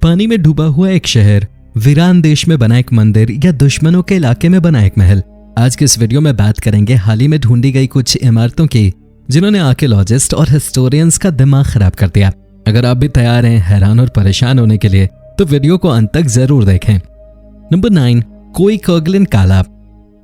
पानी में डूबा हुआ एक शहर, वीरान देश में बना एक मंदिर या दुश्मनों के इलाके में बना एक महल। आज के इस वीडियो में बात करेंगे हाल ही में ढूंढी गई कुछ इमारतों की जिन्होंने आर्कियोलॉजिस्ट और हिस्टोरियंस का दिमाग खराब कर दिया। अगर आप भी तैयार हैं हैरान और परेशान होने के लिए तो वीडियो को अंत तक जरूर देखें। नंबर 9, कोइकोगलिन काला।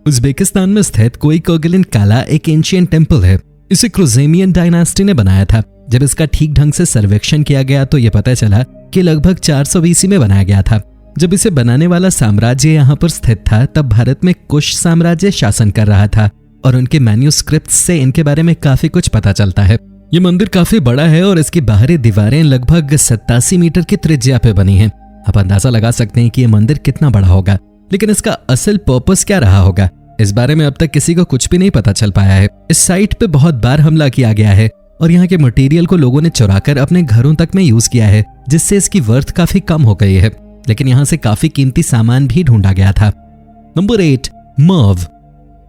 उज्बेकिस्तान में स्थित कोइकोगलिन काला एक एंशिएंट टेंपल है। इसे क्रुज़ेमियन डायनास्टी ने बनाया था। जब इसका ठीक ढंग से सर्वेक्षण किया गया तो यह पता चला कि लगभग 400 BC में बनाया गया था। जब इसे बनाने वाला साम्राज्य यहाँ पर स्थित था तब भारत में कुश साम्राज्य शासन कर रहा था और उनके मैन्यूस्क्रिप्ट्स से इनके बारे में काफी कुछ पता चलता है। ये मंदिर काफी बड़ा है और इसकी बाहरी दीवारें लगभग 87 मीटर की त्रिज्या पे बनी हैं। आप अंदाजा लगा सकते हैं कि ये मंदिर कितना बड़ा होगा, लेकिन इसका असल पर्पस क्या रहा होगा इस बारे में अब तक किसी को कुछ भी नहीं पता चल पाया है। इस साइट पे बहुत बार हमला किया गया है और यहाँ के मटेरियल को लोगों ने चुराकर अपने घरों तक में यूज किया है, जिससे इसकी वर्थ काफी कम हो गई है। लेकिन यहाँ से काफी कीमती सामान भी ढूंढा गया था। Number 8, Merv.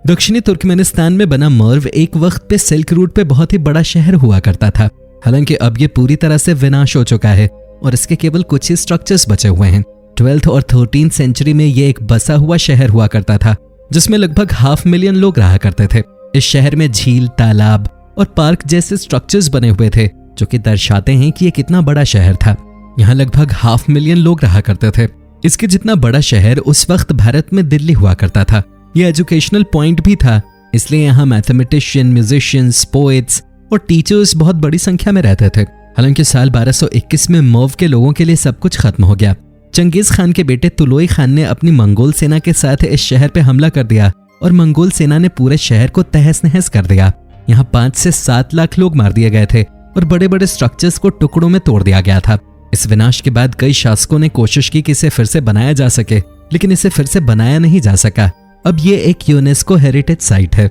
दक्षिणी तुर्कमेनिस्तान में बना मर्व एक वक्त पे सिल्क रूट पे बहुत ही बड़ा शहर हुआ करता था। हालांकि अब ये पूरी तरह से विनाश हो चुका है और इसके केवल कुछ ही स्ट्रक्चर्स बचे हुए हैं। 12th और 13th सेंचुरी में ये एक बसा हुआ शहर हुआ करता था जिसमें लगभग 500,000 लोग रहा करते थे। इस शहर में झील, तालाब और पार्क जैसे स्ट्रक्चर्स बने हुए थे जो कि दर्शाते हैं कि ये कितना बड़ा शहर था। यहाँ लगभग 500,000 लोग रहा करते थे। इसके जितना बड़ा शहर उस वक्त भारत में दिल्ली हुआ करता था। ये एजुकेशनल पॉइंट भी था, इसलिए यहाँ मैथमेटिशियन, म्यूजिशियंस, पोएट्स और टीचर्स बहुत बड़ी संख्या में रहते थे। हालांकि साल 1221 में मर्व के लोगों के लिए सब कुछ खत्म हो गया। चंगेज खान के बेटे तुलोई खान ने अपनी मंगोल सेना के साथ इस शहर पे हमला कर दिया और मंगोल सेना ने पूरे शहर को तहस नहस कर दिया। यहाँ 5 से 7 लाख लोग मार दिए गए थे और बड़े बड़े स्ट्रक्चर्स को टुकड़ों में तोड़ दिया गया था। इस विनाश के बाद कई शासकों ने कोशिश की कि इसे फिर से बनाया जा सके, लेकिन इसे फिर से बनाया नहीं जा सका। अब ये एक यूनेस्को हेरिटेज साइट है।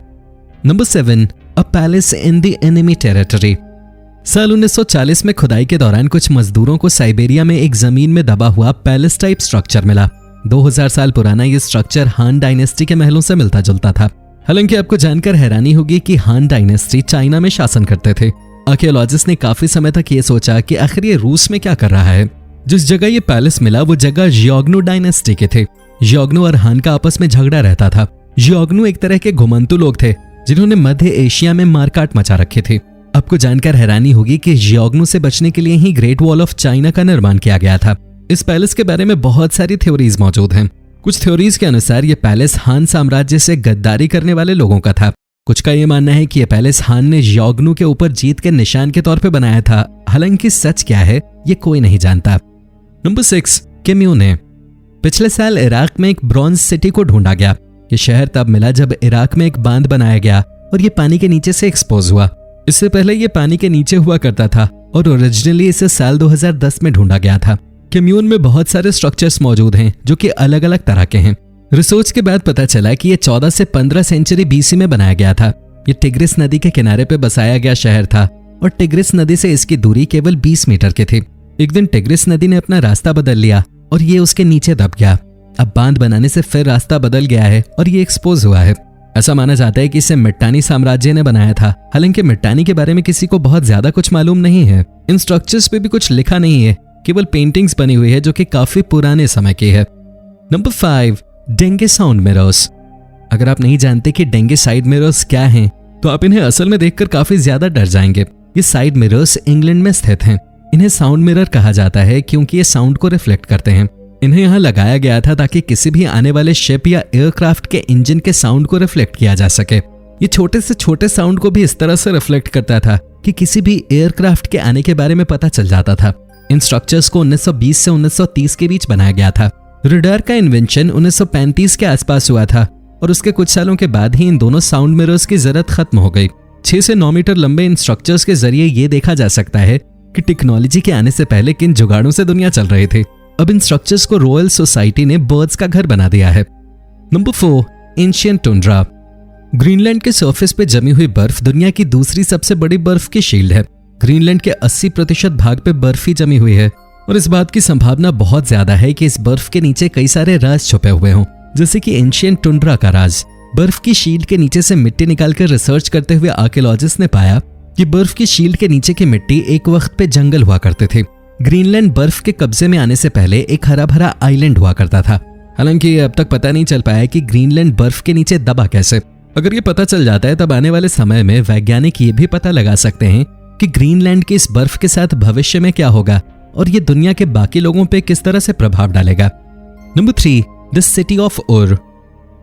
Number 7, a palace in the enemy territory. साल 1940 में खुदाई के दौरान कुछ मजदूरों को साइबेरिया में एक जमीन में दबा हुआ पैलेस टाइप स्ट्रक्चर मिला। 2000 साल पुराना ये स्ट्रक्चर हान डायनेस्टी के महलों से मिलता जुलता था। हालांकि आपको जानकर हैरानी होगी कि हान डायनेस्टी चाइना में शासन करते थे। आर्कियोलॉजिस्ट ने काफी समय तक ये सोचा कि आखिर ये रूस में क्या कर रहा है। जिस जगह ये पैलेस मिला वो जगह जियोग्नु डायनेस्टी के थे। जियोग्नु और हान का आपस में झगड़ा रहता था। जियोग्नु एक तरह के घुमंतु लोग थे जिन्होंने मध्य एशिया में मारकाट मचा रखे थे। आपको जानकर हैरानी होगी कि जियोग्नु से बचने के लिए ही ग्रेट वॉल ऑफ चाइना का निर्माण किया गया था। इस पैलेस के बारे में बहुत सारी थ्योरीज मौजूद हैं। कुछ थ्योरीज के अनुसार यह पैलेस हान साम्राज्य से गद्दारी करने वाले लोगों का था। कुछ का यह मानना है कि यह पैलेस हान ने जियोग्नु के ऊपर जीत के निशान के तौर पे बनाया था। हालांकि सच क्या है ये कोई नहीं जानता। नंबर 6, केम्यूने। पिछले साल इराक में एक ब्रॉन्ज सिटी को ढूंढा गया। ये शहर तब मिला जब इराक में एक बांध बनाया गया और ये पानी के नीचे से एक्सपोज हुआ। इससे पहले ये पानी के नीचे हुआ करता था और ओरिजिनली इसे साल 2010 में ढूंढा गया था। केम्यून में बहुत सारे स्ट्रक्चर्स मौजूद हैं जो कि अलग अलग तरह के हैं। रिसर्च के बाद पता चला कि ये 14 से 15 सेंचुरी BC में बनाया गया था। ये टिग्रिस नदी के किनारे पे बसाया गया शहर था और टिग्रिस नदी से इसकी दूरी केवल 20 मीटर की थी। एक दिन टिग्रिस नदी ने अपना रास्ता बदल लिया और ये उसके नीचे दब गया। अब बांध बनाने से फिर रास्ता बदल गया है और ये एक्सपोज हुआ है। ऐसा माना जाता है कि इसे मिट्टानी साम्राज्य ने बनाया था। हालांकि मिट्टानी के बारे में किसी को बहुत ज्यादा कुछ मालूम नहीं है। इन स्ट्रक्चर्स पे भी कुछ लिखा नहीं है, केवल पेंटिंग्स बनी हुई है जो कि काफी पुराने समय की है। Number 5, Denge sound mirrors. अगर आप नहीं जानते कि डेंगे साइड मिरर्स क्या हैं, तो आप इन्हें असल में देखकर काफी ज्यादा डर जाएंगे। ये साइड मिरर्स इंग्लैंड में स्थित हैं। इन्हें साउंड मिरर कहा जाता है क्योंकि ये साउंड को रिफ्लेक्ट करते हैं। इन्हें यहाँ लगाया गया था ताकि किसी भी आने वाले शिप या एयरक्राफ्ट के इंजन के साउंड को रिफ्लेक्ट किया जा सके। ये छोटे से छोटे साउंड को भी इस तरह से रिफ्लेक्ट करता था कि किसी भी एयरक्राफ्ट के आने के बारे में पता चल जाता था। इन स्ट्रक्चर्स को 1920 से 1930 के बीच बनाया गया था। रडार का इन्वेंशन 1935 के आसपास हुआ था और उसके कुछ सालों के बाद ही इन दोनों साउंड मिरर्स की जरूरत खत्म हो गई। 6 से 9 मीटर लंबे इन स्ट्रक्चर्स के जरिए ये देखा जा सकता है कि टेक्नोलॉजी के आने से पहले किन जुगाड़ों से दुनिया चल रही थी। अब इन स्ट्रक्चर्स को रॉयल सोसाइटी ने बर्ड्स का घर बना दिया है। Number 4, ancient tundra. ग्रीनलैंड के सरफेस पे जमी हुई बर्फ दुनिया की दूसरी सबसे बड़ी बर्फ की शील्ड है। ग्रीनलैंड के 80% भाग पे बर्फ ही जमी हुई है और इस बात की संभावना बहुत ज्यादा है कि इस बर्फ के नीचे कई सारे राज छुपे हुए हों, जैसे कि एंशिएंट टुंड्रा का राज। बर्फ की शील्ड के नीचे से मिट्टी निकालकर रिसर्च करते हुए आर्कियोलॉजिस्ट ने पाया कि बर्फ की शील्ड के नीचे की मिट्टी एक वक्त पे जंगल हुआ करते थे। ग्रीनलैंड बर्फ के कब्जे में आने से पहले एक हरा भरा आइलैंड हुआ करता था। हालांकि अब तक पता नहीं चल पाया कि ग्रीनलैंड बर्फ के नीचे दबा कैसे। अगर ये पता चल जाता है तब आने वाले समय में वैज्ञानिक ये भी पता लगा सकते हैं कि ग्रीनलैंड की इस बर्फ के साथ भविष्य में क्या होगा और ये दुनिया के बाकी लोगों पे किस तरह से प्रभाव डालेगा। नंबर 3, द सिटी ऑफ उर।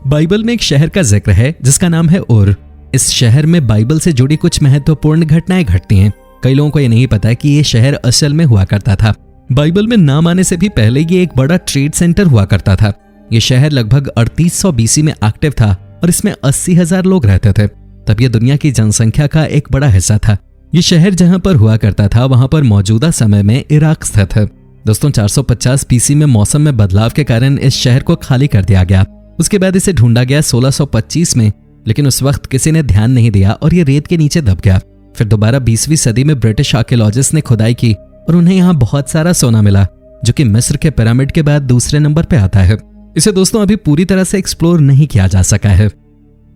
बाइबल में एक शहर का जिक्र है जिसका नाम है उर। इस शहर में बाइबल से जुड़ी कुछ महत्वपूर्ण घटनाएं घटती हैं। कई लोगों को ये नहीं पता कि ये शहर असल में हुआ करता था। बाइबल में नाम आने से भी पहले ये एक बड़ा ट्रेड सेंटर हुआ करता था। ये शहर लगभग 3800 BC में एक्टिव था और इसमें 80,000 लोग रहते थे। तब ये दुनिया की जनसंख्या का एक बड़ा हिस्सा था। ये शहर जहां पर हुआ करता था वहां पर मौजूदा समय में इराक स्थित है। दोस्तों 450 BC में मौसम में बदलाव के कारण इस शहर को खाली कर दिया गया। उसके बाद इसे ढूंढा गया 1625 में, लेकिन उस वक्त किसी ने ध्यान नहीं दिया और ये रेत के नीचे दब गया। फिर दोबारा 20वीं सदी में ब्रिटिश आर्कियोलॉजिस्ट ने खुदाई की और उन्हें यहाँ बहुत सारा सोना मिला, जो कि मिस्र के पिरामिड के बाद दूसरे नंबर पे आता है। इसे दोस्तों अभी पूरी तरह से एक्सप्लोर नहीं किया जा सका है।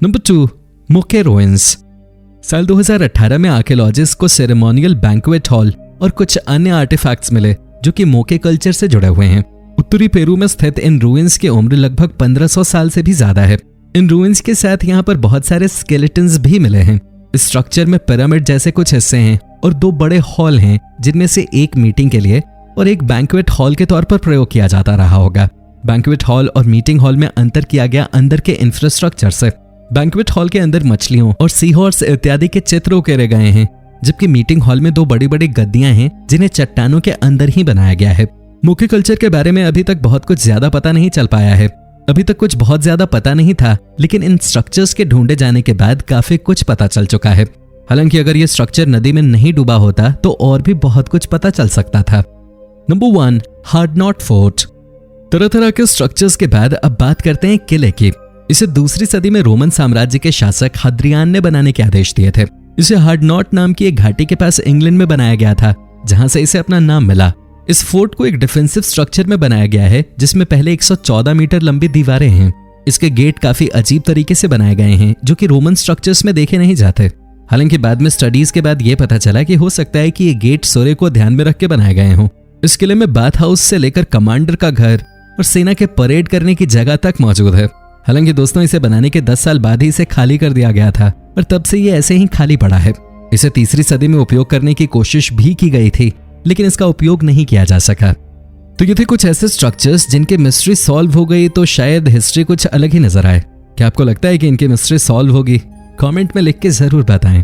नंबर 2, मोके रुइंस। साल 2018 में आर्कियोलॉजिस्ट को सेरेमोनियल बैंक्वेट हॉल और कुछ अन्य आर्टिफैक्ट्स मिले जो कि मोके कल्चर से जुड़े हुए हैं। उत्तरी पेरू में स्थित इन रुइंस की उम्र लगभग 1500 साल से भी ज्यादा है। इन रुइंस के साथ यहाँ पर बहुत सारे स्केलेटन्स भी मिले हैं। इस स्ट्रक्चर में पिरामिड जैसे कुछ हिस्से हैं और 2 बड़े हॉल हैं, जिनमें से एक मीटिंग के लिए और एक बैंक्वेट हॉल के तौर पर प्रयोग किया जाता रहा होगा। बैंक्वेट हॉल और मीटिंग हॉल में अंतर किया गया अंदर के इंफ्रास्ट्रक्चर से। बैंक्वेट हॉल के अंदर मछलियों और सी हॉर्स इत्यादि के चित्र उकेरे गए हैं, जबकि मीटिंग हॉल में 2 बड़ी बड़ी गद्दियां हैं जिन्हें चट्टानों के अंदर ही बनाया गया है। मोके कल्चर के बारे में अभी तक बहुत कुछ ज्यादा पता नहीं चल पाया है। अभी तक कुछ बहुत ज्यादा पता नहीं था, लेकिन इन स्ट्रक्चर्स के ढूंढे जाने के बाद काफी कुछ पता चल चुका है। हालांकि अगर ये स्ट्रक्चर नदी में नहीं डूबा होता तो और भी बहुत कुछ पता चल सकता था। Number 1, hard not fort. तरह तरह के स्ट्रक्चर्स के बाद अब बात करते हैं किले की। इसे दूसरी सदी में रोमन साम्राज्य के शासक हद्रियान ने बनाने के आदेश दिए थे। इसे हार्ड नॉट नाम की एक घाटी के पास इंग्लैंड में बनाया गया था, जहां से इसे अपना नाम मिला। इस फोर्ट को एक डिफेंसिव स्ट्रक्चर में बनाया गया है, जिसमें पहले 114 मीटर लंबी दीवारें हैं। इसके गेट काफी अजीब तरीके से बनाए गए हैं, जो कि रोमन स्ट्रक्चर्स में देखे नहीं जाते। हालांकि बाद में स्टडीज के बाद यह पता चला कि हो सकता है कि ये गेट सूर्य को ध्यान में रख के बनाए गए हों। इस किले में बाथ हाउस से लेकर कमांडर का घर और सेना के परेड करने की जगह तक मौजूद है। हालांकि दोस्तों इसे बनाने के 10 साल बाद ही इसे खाली कर दिया गया था और तब से ये ऐसे ही खाली पड़ा है। इसे तीसरी सदी में उपयोग करने की कोशिश भी की गई थी, लेकिन इसका उपयोग नहीं किया जा सका। तो ये थे कुछ ऐसे स्ट्रक्चर्स जिनकी मिस्ट्री सॉल्व हो गई तो शायद हिस्ट्री कुछ अलग ही नजर आए। क्या आपको लगता है कि इनकी मिस्ट्री सॉल्व होगी? कमेंट में लिख के जरूर बताएं।